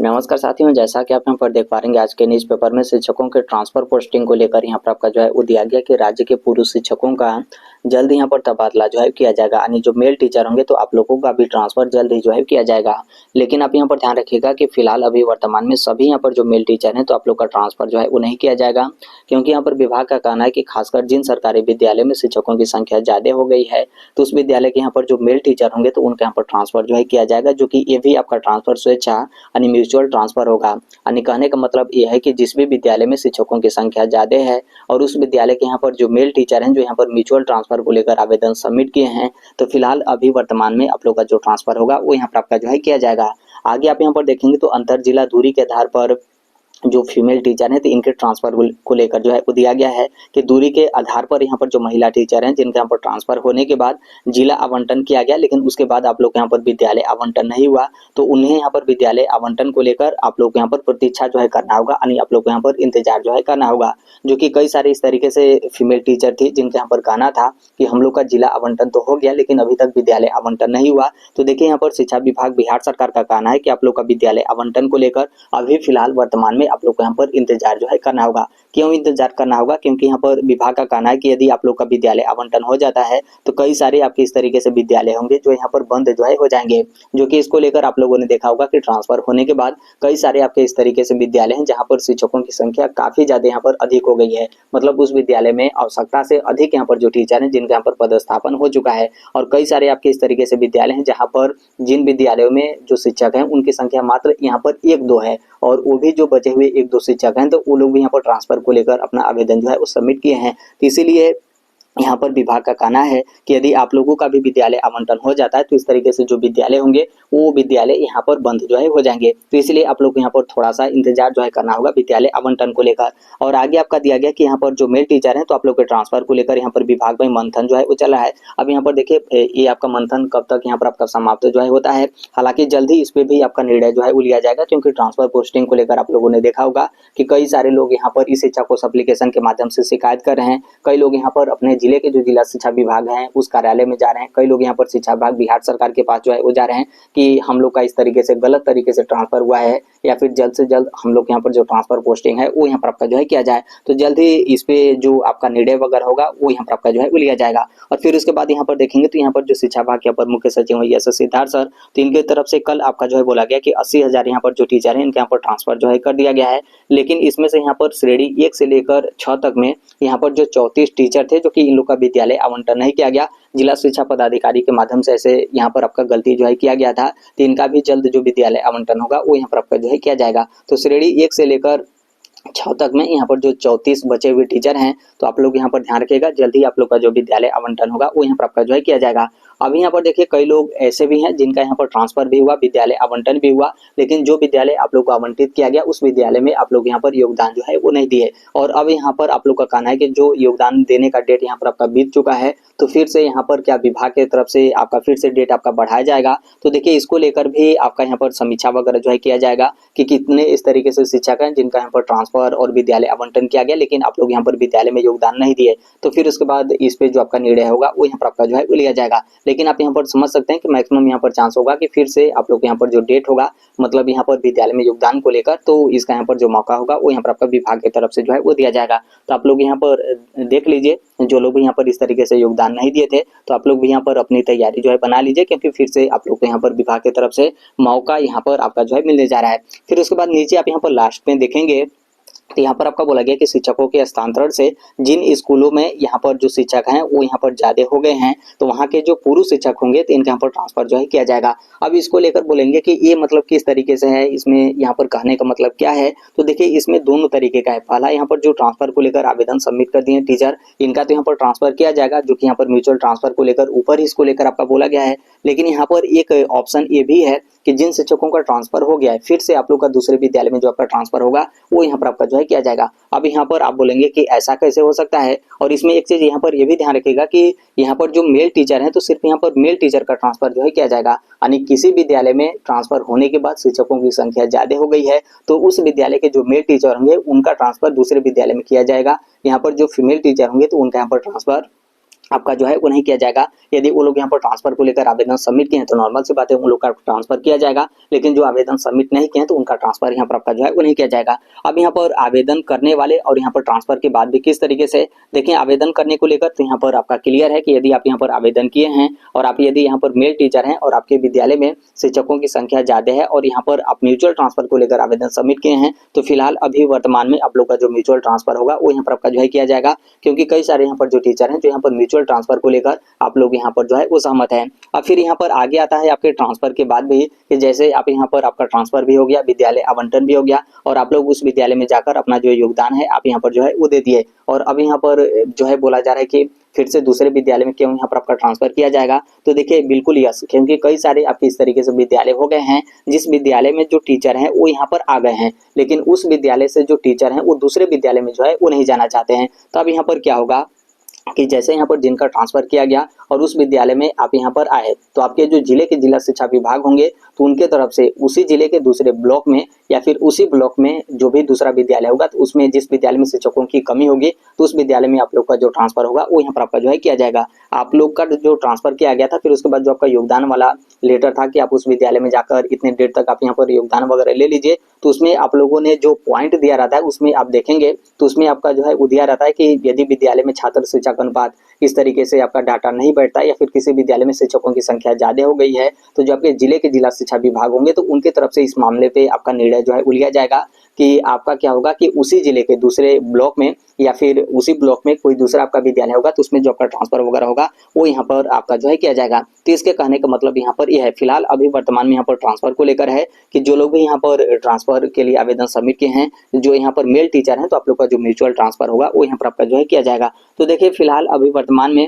नमस्कार साथियों, जैसा कि आप यहाँ पर देख पा रहे हैं आज के न्यूज़पेपर में शिक्षकों के ट्रांसफर पोस्टिंग को लेकर यहाँ पर आपका जो है वो दिया गया कि राज्य के पूर्व शिक्षकों का जल्द यहाँ पर तबादला जो है किया जाएगा। यानी जो मेल टीचर होंगे तो आप लोगों का भी ट्रांसफर जल्द ही जो है किया जाएगा। लेकिन आप यहाँ पर ध्यान रखिएगा कि फिलहाल अभी वर्तमान में सभी यहाँ पर जो मेल टीचर हैं तो आप लोग का ट्रांसफर जो है वो नहीं किया जाएगा, क्योंकि यहाँ पर विभाग का कहना है कि खासकर जिन सरकारी विद्यालय में शिक्षकों की संख्या ज्यादा हो गई है तो उस विद्यालय के यहाँ पर जो मेल टीचर होंगे तो उनके यहाँ पर ट्रांसफर जो है किया जाएगा, जो कि ये भी आपका ट्रांसफर स्वेच्छा यानी म्यूचुअल ट्रांसफर होगा। यानी कहने का मतलब ये है कि जिस भी विद्यालय में शिक्षकों की संख्या ज्यादा है और उस विद्यालय के यहाँ पर जो मेल टीचर हैं जो यहाँ पर म्यूचुअल ट्रांसफर को लेकर आवेदन सबमिट किए हैं तो फिलहाल अभी वर्तमान में आप लोग का जो ट्रांसफर होगा वो यहाँ पर आपका जो है किया जाएगा। आगे आप यहाँ पर देखेंगे तो अंतर जिला दूरी के आधार पर जो फीमेल टीचर हैं तो इनके ट्रांसफर को लेकर जो है वो दिया गया है कि दूरी के आधार पर यहाँ पर जो महिला टीचर हैं जिनके यहाँ पर ट्रांसफर होने के बाद जिला आवंटन किया गया, लेकिन उसके बाद आप लोग यहाँ पर विद्यालय आवंटन नहीं हुआ तो उन्हें यहाँ पर विद्यालय आवंटन को लेकर आप लोग यहाँ पर प्रतीक्षा जो है करना होगा, यानी आप लोग को यहाँ पर इंतजार जो है करना होगा। जो कि कई सारे इस तरीके से फीमेल टीचर थी जिनके यहाँ पर कहना था कि हम लोग का जिला आवंटन तो हो गया लेकिन अभी तक विद्यालय आवंटन नहीं हुआ। तो देखिए यहाँ पर शिक्षा विभाग बिहार सरकार का कहना है कि आप लोग का विद्यालय आवंटन को लेकर अभी फिलहाल वर्तमान में आप लोग को यहाँ पर इंतजार जो है करना होगा। क्यों इंतजार करना होगा? क्योंकि यहाँ पर विभाग का कहना है कि यदि आप लोग का विद्यालय आवंटन हो जाता है तो कई सारे आपके इस तरीके से विद्यालय होंगे जो यहाँ पर बंद जो है हो जाएंगे। जो कि इसको लेकर आप लोगों ने देखा होगा कि ट्रांसफर होने के बाद कई सारे आपके इस तरीके से विद्यालय हैं जहाँ पर शिक्षकों की संख्या काफी ज्यादा यहाँ पर अधिक हो गई है। मतलब उस विद्यालय में आवश्यकता से अधिक यहाँ पर जो टीचर हैं जिनके यहाँ पर पदस्थापन हो चुका है, और कई सारे आपके इस तरीके से विद्यालय हैं जहाँ पर जिन विद्यालयों में जो शिक्षक हैं उनकी संख्या मात्र यहाँ पर 1-2 है, और वो भी जो बचे हुए 1-2 शिक्षक हैं तो वो लोग भी यहाँ पर ट्रांसफर को लेकर अपना आवेदन जो है वो सबमिट किए हैं। तो इसीलिए यहाँ पर विभाग का कहना है कि यदि आप लोगों का भी विद्यालय आवंटन हो जाता है तो इस तरीके से जो विद्यालय होंगे वो विद्यालय यहाँ पर बंद जो है हो जाएंगे। तो इसलिए आप लोग को यहाँ पर थोड़ा सा इंतजार जो है करना होगा विद्यालय आवंटन को लेकर। और आगे आपका दिया गया कि यहाँ पर जो मेल टीचर हैं तो आप लोग के ट्रांसफर को लेकर यहाँ पर विभाग में मंथन जो है वो चला है। अब यहाँ पर देखिए ये आपका मंथन कब तक यहाँ पर आपका समाप्त जो है होता है। हालांकि जल्द ही इस पर भी आपका निर्णय जो है वो लिया जाएगा, क्योंकि ट्रांसफर पोस्टिंग को लेकर आप लोगों ने देखा होगा कि कई सारे लोग यहाँ पर इस शिक्षा कोष एप्लीकेशन के माध्यम से शिकायत कर रहे हैं। कई लोग यहाँ पर अपने जिले के जो जिला शिक्षा विभाग है उस कार्यालय में जा रहे हैं, कई लोग यहाँ पर शिक्षा विभाग बिहार सरकार के पास जो है वो जा रहे हैं कि हम लोग का इस तरीके से गलत तरीके से ट्रांसफर हुआ है, या फिर जल्द से जल्द हम लोग यहाँ पर जो ट्रांसफर पोस्टिंग है वो यहाँ पर आपका जो है किया जाए। तो जल्द ही इस पे जो आपका निर्णय वगैरह होगा वो यहाँ पर आपका जो है वो लिया जाएगा। और फिर उसके बाद यहाँ पर देखेंगे तो यहाँ पर जो शिक्षा विभाग के अपर मुख्य सचिव है एस सिद्धार्थ सर, तो इनके तरफ से कल आपका जो है बोला गया कि 80,000 यहाँ पर जो टीचर है इनके यहाँ पर ट्रांसफर जो है कर दिया गया है। लेकिन इसमें से यहाँ पर श्रेणी 1 से लेकर 6 तक में यहाँ पर जो 34 टीचर थे जो कि इन लोग का विद्यालय आवंटन नहीं किया गया, जिला शिक्षा पदाधिकारी के माध्यम से ऐसे यहाँ पर आपका गलती जो है किया गया था, तो इनका भी जल्द जो विद्यालय आवंटन होगा वो यहाँ पर आपका जो है किया जाएगा। तो श्रेणी 1 से लेकर 6 तक में यहाँ पर जो 34 बचे हुए टीचर हैं तो आप लोग यहाँ पर ध्यान रखिएगा, जल्द ही आप लोग का जो विद्यालय आवंटन होगा वो यहाँ पर आपका जो है किया जाएगा। अभी यहाँ पर देखिए कई लोग ऐसे भी हैं जिनका यहाँ पर ट्रांसफर भी हुआ, विद्यालय आवंटन भी हुआ, लेकिन जो विद्यालय आप लोग को आवंटित किया गया उस विद्यालय में आप लोग यहाँ पर योगदान जो है वो नहीं दिए। और अब यहाँ पर आप लोग का कहना है कि जो योगदान देने का डेट यहाँ पर आपका बीत चुका है तो फिर से यहाँ पर क्या विभाग की तरफ से आपका फिर से डेट आपका बढ़ाया जाएगा। तो देखिए इसको लेकर भी आपका यहाँ पर समीक्षा वगैरह जो है किया जाएगा कि कितने इस तरीके से शिक्षक हैं जिनका यहाँ पर ट्रांसफर और विद्यालय आवंटन किया गया लेकिन आप लोग यहाँ पर विद्यालय में योगदान नहीं दिए। तो फिर उसके बाद इस पे जो आपका निर्णय होगा वो यहाँ पर आपका जो है वो लिया जाएगा। लेकिन आप यहाँ पर समझ सकते हैं कि मैक्सिमम यहाँ पर चांस होगा कि फिर से आप लोग यहाँ पर जो डेट होगा मतलब यहाँ पर विद्यालय में योगदान को लेकर तो इसका यहाँ पर जो मौका होगा वो यहाँ पर आपका विभाग की तरफ से जो है वो दिया जाएगा। तो आप लोग यहाँ पर देख लीजिए, जो लोग भी यहाँ पर इस तरीके से योगदान नहीं दिए थे तो आप लोग भी यहाँ पर अपनी तैयारी जो है बना लीजिए, क्योंकि फिर से आप लोग को यहाँ पर विभाग की तरफ से मौका यहाँ पर आपका जो है मिलने जा रहा है। फिर उसके बाद नीचे आप यहाँ पर लास्ट में देखेंगे तो यहाँ पर आपका बोला गया कि शिक्षकों के हस्तांतरण से जिन स्कूलों में यहाँ पर जो शिक्षक हैं वो यहाँ पर ज्यादा हो गए हैं तो वहाँ के जो पूर्व शिक्षक होंगे तो इनके यहाँ पर ट्रांसफर जो है किया जाएगा। अब इसको लेकर बोलेंगे कि ये मतलब किस तरीके से है, इसमें यहाँ पर कहने का मतलब क्या है। तो देखिए इसमें दोनों तरीके का है। पहला यहाँ पर जो ट्रांसफर को लेकर आवेदन सबमिट कर दिए टीचर, इनका तो यहाँ पर ट्रांसफर किया जाएगा, जो कि यहाँ पर म्यूचुअल ट्रांसफर को लेकर ऊपर ही इसको लेकर आपका बोला गया है। लेकिन यहाँ पर एक ऑप्शन ये भी है कि जिन शिक्षकों का ट्रांसफर हो गया है फिर से आप लोग का दूसरे विद्यालय में जो आपका ट्रांसफर होगा वो यहाँ पर आपका जो है किया जाएगा। अब यहाँ पर आप बोलेंगे कि ऐसा कैसे हो सकता है, और इसमें एक चीज यहाँ पर ये भी ध्यान रखिएगा कि यहाँ पर जो मेल टीचर हैं तो सिर्फ यहाँ पर मेल टीचर का ट्रांसफर जो है किया जाएगा। यानी किसी विद्यालय में ट्रांसफर होने के बाद शिक्षकों की संख्या ज्यादा हो गई है तो उस विद्यालय के जो मेल टीचर होंगे उनका ट्रांसफर दूसरे विद्यालय में किया जाएगा। यहाँ पर जो फीमेल टीचर होंगे तो उनका यहाँ पर ट्रांसफर आपका जो है वो नहीं किया जाएगा। यदि वो लोग यहाँ पर ट्रांसफर को लेकर आवेदन सबमिट किए हैं तो नॉर्मल सी बात है, उन लोग का ट्रांसफर किया जाएगा। लेकिन जो आवेदन सबमिट नहीं किए हैं तो उनका ट्रांसफर यहाँ पर आपका जो है वो नहीं किया जाएगा। अब यहाँ पर आवेदन करने वाले और यहाँ पर ट्रांसफर के बाद भी किस तरीके से देखिए आवेदन करने को लेकर, तो यहाँ पर आपका क्लियर है कि यदि आप यहाँ पर आवेदन किए हैं और आप यदि यहाँ पर मेल टीचर हैं और आपके विद्यालय में शिक्षकों की संख्या ज़्यादा है और यहाँ पर आप म्यूचुअल ट्रांसफर को लेकर आवेदन सबमिट किए हैं, तो फिलहाल अभी वर्तमान में आप लोग का जो म्यूचुअल ट्रांसफर होगा वो यहाँ पर आपका जो है किया जाएगा। क्योंकि कई सारे यहाँ पर जो टीचर हैं जो यहाँ पर म्यूचुअल ट्रांसफर को लेकर आप लोग यहाँ पर जो है वो सहमत है। अब फिर यहाँ पर आगे आता है आपके ट्रांसफर के बाद भी कि जैसे आप यहाँ पर आपका ट्रांसफर भी हो गया, विद्यालय आवंटन भी हो गया और आप लोग उस विद्यालय में जाकर अपना जो योगदान है आप यहाँ पर जो है वो दे दिए, और अब यहाँ पर जो है बोला जा रहा है कि फिर से दूसरे विद्यालय में क्यों यहाँ पर आपका ट्रांसफर किया जाएगा। तो देखिए बिल्कुल यस, क्योंकि कई सारे आपके इस तरीके से विद्यालय हो गए हैं जिस विद्यालय में जो टीचर हैं वो यहाँ पर आ गए हैं, लेकिन उस विद्यालय से जो टीचर हैं वो दूसरे विद्यालय में जो है वो नहीं जाना चाहते हैं। तो अब यहाँ पर क्या होगा कि जैसे यहाँ पर जिनका ट्रांसफर किया गया और उस विद्यालय में आप यहाँ पर आए, तो आपके जो जिले के जिला शिक्षा विभाग होंगे तो उनके तरफ से उसी जिले के दूसरे ब्लॉक में या फिर उसी ब्लॉक में जो भी दूसरा विद्यालय होगा तो उसमें जिस विद्यालय में शिक्षकों की कमी होगी तो उस विद्यालय में आप लोग का जो ट्रांसफर होगा वो यहाँ पर आपका जो है किया जाएगा। आप लोग का जो ट्रांसफर किया गया था फिर उसके बाद जो आपका योगदान वाला लेटर था कि आप उस विद्यालय में जाकर इतने डेट तक आप यहाँ पर योगदान वगैरह ले लीजिए, तो उसमें आप लोगों ने जो पॉइंट दिया रहता है उसमें आप देखेंगे तो उसमें आपका जो है वो दिया रहता है कि यदि विद्यालय में छात्र शिक्षक अनुपात इस तरीके से आपका डाटा नहीं बैठता या फिर किसी विद्यालय में शिक्षकों की संख्या ज़्यादा हो गई है तो जो आपके जिले के जिला शिक्षा विभाग होंगे तो उनके तरफ से इस मामले पे आपका निर्णय जो है वो लिया जाएगा कि आपका क्या होगा कि उसी जिले के दूसरे ब्लॉक में या फिर उसी ब्लॉक में कोई दूसरा आपका विद्यालय होगा तो उसमें जो आपका ट्रांसफर वगैरह होगा वो यहाँ पर आपका जो है किया जाएगा। तो इसके कहने का मतलब यहाँ पर यह है, फिलहाल अभी वर्तमान में यहाँ पर ट्रांसफर को लेकर है कि जो लोग भी यहाँ पर ट्रांसफर के लिए आवेदन सबमिट किए हैं जो यहाँ पर मेल टीचर हैं तो आप लोग का जो म्यूचुअल ट्रांसफर होगा वो यहाँ पर आपका जो है किया जाएगा। तो देखिए फिलहाल अभी वर्तमान में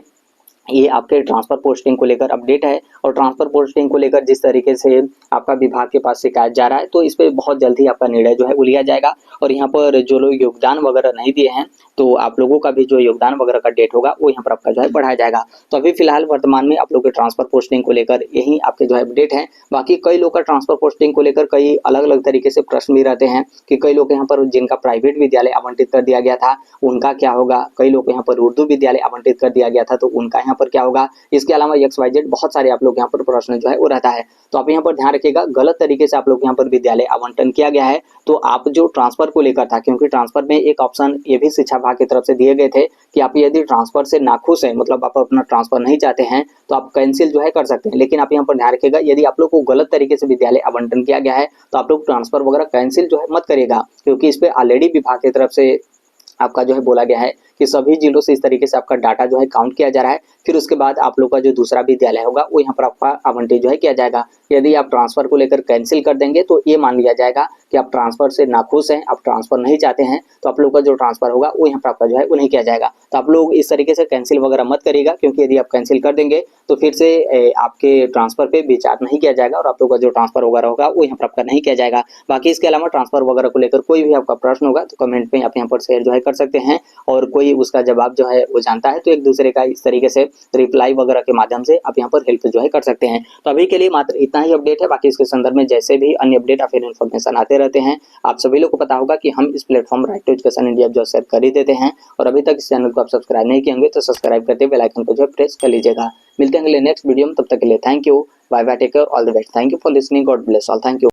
ये आपके ट्रांसफर पोस्टिंग को लेकर अपडेट है, और ट्रांसफर पोस्टिंग को लेकर जिस तरीके से आपका विभाग के पास शिकायत जा रहा है तो इस पर बहुत जल्द ही आपका निर्णय जो है वो लिया जाएगा। और यहाँ पर जो लोग योगदान वगैरह नहीं दिए हैं तो आप लोगों का भी जो योगदान वगैरह का डेट होगा वो यहाँ पर आपका जो है बढ़ाया जाएगा। तो अभी फिलहाल वर्तमान में आप लोग के ट्रांसफर पोस्टिंग को लेकर यही आपके जो है अपडेट है। बाकी कई लोग का ट्रांसफर पोस्टिंग को लेकर कई अलग अलग तरीके से प्रश्न भी रहते हैं कि कई लोग यहाँ पर जिनका प्राइवेट विद्यालय आवंटित कर दिया गया था उनका क्या होगा, कई लोग यहाँ पर उर्दू विद्यालय आवंटित कर दिया गया था तो उनका यहाँ पर क्या होगा। इसके अलावा XYZ बहुत सारे आप लोग यहाँ पर प्रश्न जो है वो रहता है। तो आप यहाँ पर ध्यान रखिएगा, गलत तरीके से आप लोग यहाँ पर विद्यालय आवंटन किया गया है तो आप जो ट्रांसफर को लेकर था, क्योंकि ट्रांसफर में एक ऑप्शन ये भी शिक्षा विभाग की तरफ से दिए गए थे कि आप यदि ट्रांसफर से नाखुश हैं, मतलब आप अपना ट्रांसफर नहीं चाहते हैं तो आप कैंसिल जो है कर सकते हैं। लेकिन आप यहाँ पर ध्यान रखिएगा, यदि आप लोग को गलत तरीके से विद्यालय आवंटन किया गया है तो आप लोग ट्रांसफर वगैरह कैंसिल जो है मत करिएगा, क्योंकि इस पर ऑलरेडी विभाग की तरफ से आपका जो है बोला गया है कि सभी जिलों से इस तरीके से आपका डाटा जो है काउंट किया जा रहा है। फिर उसके बाद आप लोग का जो दूसरा विद्यालय होगा वो यहाँ पर आपका आवंटित जो है किया जाएगा। यदि आप ट्रांसफर को लेकर कैंसिल कर देंगे तो ये मान लिया जाएगा कि आप ट्रांसफर से नाखुश हैं, आप ट्रांसफर नहीं चाहते हैं, तो आप लोग का जो ट्रांसफर होगा वो यहाँ पर आपका जो है वो नहीं किया जाएगा। तो आप लोग इस तरीके से कैंसिल वगैरह मत करिएगा, क्योंकि यदि आप कैंसिल कर देंगे तो फिर से आपके ट्रांसफर पे विचार नहीं किया जाएगा और आप लोग का जो ट्रांसफर वगैरह होगा वो यहाँ पर आपका नहीं किया जाएगा। बाकी इसके अलावा ट्रांसफर वगैरह को लेकर कोई भी आपका प्रश्न होगा तो कमेंट में आप यहाँ पर शेयर जो है कर सकते हैं, और कोई उसका जवाब जो है वो जानता है तो एक दूसरे का इस तरीके से रिप्लाई वगैरह के माध्यम से आप यहाँ पर हेल्प जो है कर सकते हैं। तो अभी के लिए मात्र इतना ही अपडेट है, बाकी इसके संदर्भ में जैसे भी अन्य अपडेट या फिर इन्फॉर्मेशन आते रहते हैं आप सभी लोग को पता होगा कि हम इस platform right to education India जो शेयर कर ही देते हैं। और अभी तक इस चैनल को आप सब्सक्राइब नहीं किए होंगे तो सब्सक्राइब करते बेल आइकन को जो प्रेस कर लीजिएगा। मिलते हैं अगले नेक्स्ट वीडियो में, तब तक के लिए thank you, bye bye, take care, all the best, thank you for listening, God bless all, thank you.